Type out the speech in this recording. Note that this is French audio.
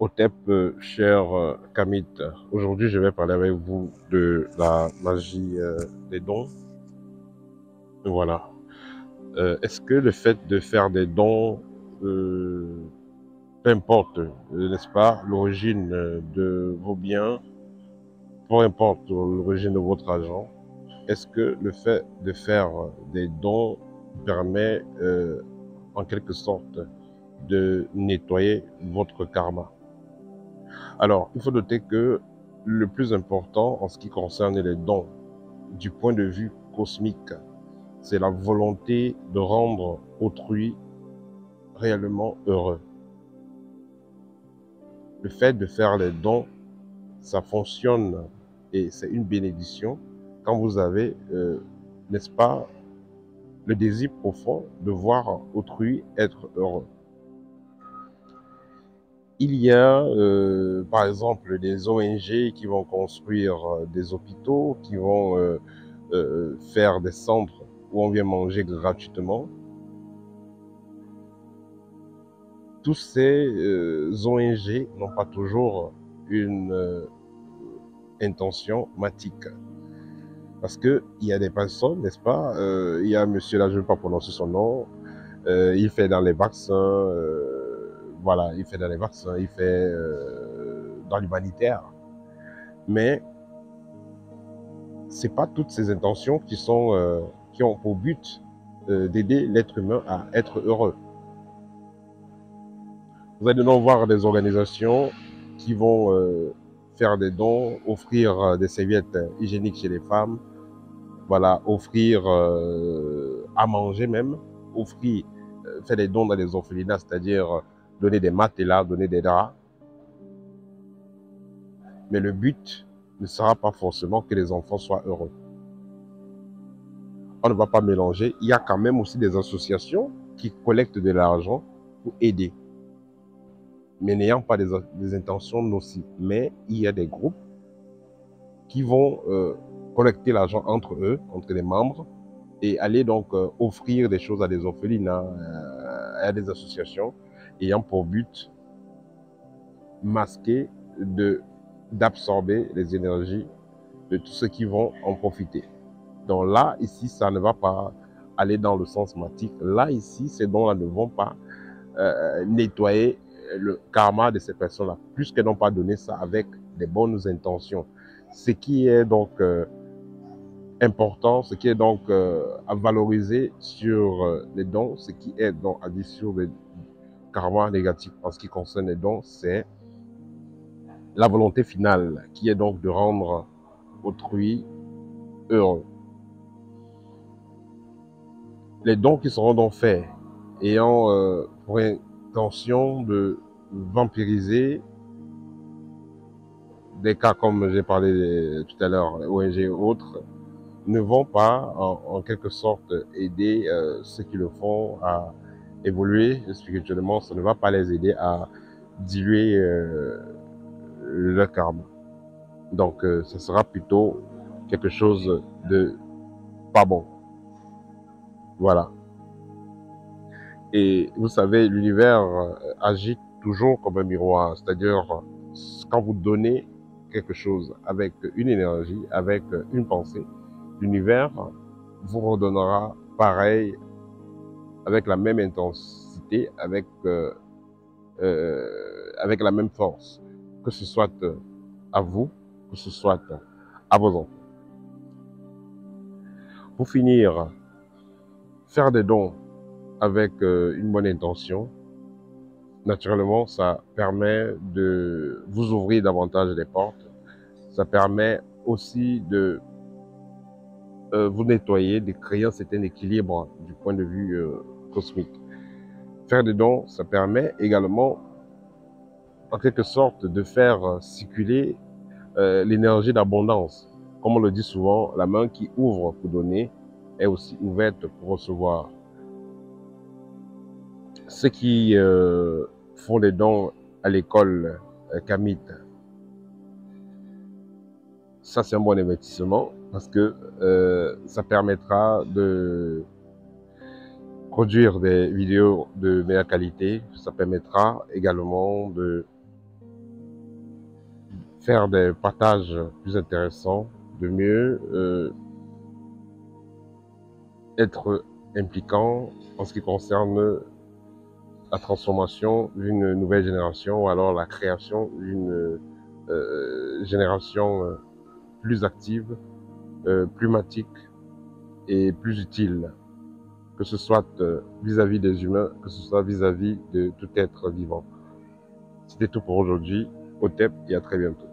Hotep, cher Kamit. Aujourd'hui, je vais parler avec vous de la magie des dons. Voilà. Est-ce que le fait de faire des dons, peu importe, n'est-ce pas, l'origine de vos biens, peu importe l'origine de votre argent, est-ce que le fait de faire des dons permet en quelque sorte de nettoyer votre karma? Alors, il faut noter que le plus important en ce qui concerne les dons, du point de vue cosmique, c'est la volonté de rendre autrui réellement heureux. Le fait de faire les dons, ça fonctionne et c'est une bénédiction quand vous avez, n'est-ce pas, le désir profond de voir autrui être heureux. Il y a, par exemple, des ONG qui vont construire des hôpitaux, qui vont faire des centres où on vient manger gratuitement. Tous ces ONG n'ont pas toujours une intention matique. Parce qu'il y a des personnes, n'est-ce pas, il y a monsieur là, je ne vais pas prononcer son nom, il fait dans les vaccins, voilà, il fait dans les vaccins, il fait dans l'humanitaire. Mais c'est pas toutes ces intentions qui ont pour but d'aider l'être humain à être heureux. Vous allez donc voir des organisations qui vont faire des dons, offrir des serviettes hygiéniques chez les femmes, voilà, offrir à manger même, offrir, faire des dons dans les orphelinats, c'est-à-dire donner des matelas, donner des draps. Mais le but ne sera pas forcément que les enfants soient heureux. On ne va pas mélanger. Il y a quand même aussi des associations qui collectent de l'argent pour aider, mais n'ayant pas des intentions nocives. Mais il y a des groupes qui vont collecter l'argent entre eux, entre les membres, et aller donc offrir des choses à des orphelinats, à des associations, ayant pour but masqué d'absorber les énergies de tous ceux qui vont en profiter. Donc là, ici, ça ne va pas aller dans le sens matique. Là, ici, ces dons-là ne vont pas nettoyer le karma de ces personnes-là, puisqu'elles n'ont pas donné ça avec des bonnes intentions. Ce qui est donc important, ce qui est donc à valoriser sur les dons, ce qui est donc à dire sur le karma négatif en ce qui concerne les dons, c'est la volonté finale, qui est donc de rendre autrui heureux. Les dons qui seront donc faits ayant pour intention de vampiriser des cas comme j'ai parlé tout à l'heure, ONG et autres, ne vont pas en quelque sorte aider ceux qui le font à évoluer spirituellement. Ça ne va pas les aider à diluer leur karma. Donc ce sera plutôt quelque chose de pas bon. Voilà. Et vous savez, l'univers agit toujours comme un miroir. C'est-à-dire, quand vous donnez quelque chose avec une énergie, avec une pensée, l'univers vous redonnera pareil, avec la même intensité, avec la même force, que ce soit à vous, que ce soit à vos enfants. Pour finir, faire des dons avec une bonne intention, naturellement, ça permet de vous ouvrir davantage les portes. Ça permet aussi de vous nettoyer, de créer un certain équilibre du point de vue cosmique. Faire des dons, ça permet également, en quelque sorte, de faire circuler l'énergie d'abondance. Comme on le dit souvent, la main qui ouvre pour donner est aussi ouverte pour recevoir. Ceux qui font des dons à l'école Kamit, ça c'est un bon investissement parce que ça permettra de produire des vidéos de meilleure qualité. Ça permettra également de faire des partages plus intéressants, de mieux être impliquant en ce qui concerne la transformation d'une nouvelle génération ou alors la création d'une génération plus active, plus matique et plus utile, que ce soit vis-à-vis des humains, que ce soit vis-à-vis de tout être vivant. C'était tout pour aujourd'hui. Au TEP et à très bientôt.